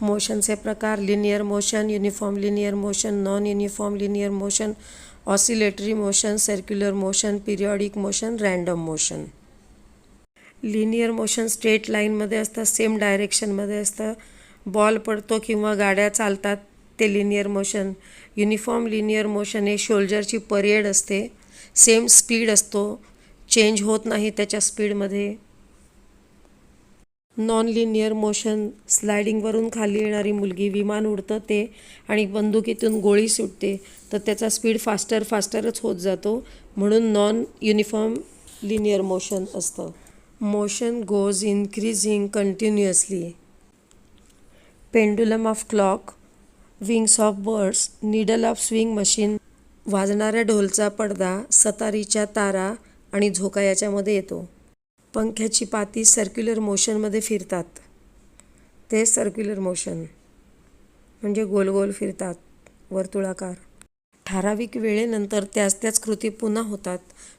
मोशनचे प्रकार: linear motion, uniform linear motion, non uniform linear motion, oscillatory motion, circular motion, periodic motion, random motion. Linear motion straight लाईनमध्ये असतं, same डायरेक्शनमध्ये असतं. Ball पडतो किंवा गाड्या चालतात ते linear motion. Uniform linear motion हे शोल्जरची परेड असते, सेम स्पीड असतो, चेंज होत नाही त्याच्या स्पीडमध्ये. नॉन लिनियर मोशन: स्लायडिंगवरून खाली येणारी मुलगी, विमान उडतं ते आणि बंदुकीतून गोळी सुटते तर त्याचा स्पीड फास्टरच होत जातो, म्हणून नॉन युनिफॉर्म लिनियर मोशन असतं. Motion goes increasing continuously. Pendulum of clock, wings of birds, needle of sewing machine. वाजणाऱ्या ढोलचा पडदा, सतारीच्या तारा आणि झोका याच्यामध्ये येतो. पंख्याची पाती सर्क्युलर मोशनमध्ये फिरतात, ते सर्क्युलर मोशन म्हणजे गोल गोल फिरतात, वर्तुळाकार. ठराविक वेळेनंतर त्याच कृती पुन्हा होतात,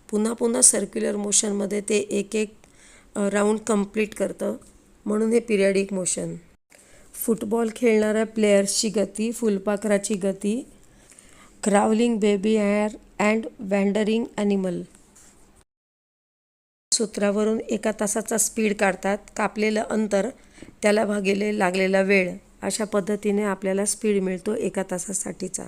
पुन्हा सर्क्युलर मोशनमध्ये ते एक राऊंड कंप्लीट करतं, म्हणून हे पिरियडिक मोशन. फुटबॉल खेळणाऱ्या प्लेयर्सची गती, फुलपाखराची गती. Crawling baby hare and wandering animal. सूत्रावरून 1 तासाचा स्पीड काढतात, कापलेलं अंतर त्याला भागिले लागलेला वेळ, अशा पद्धतीने आपल्याला स्पीड मिळतो 1 तासासाठीचा.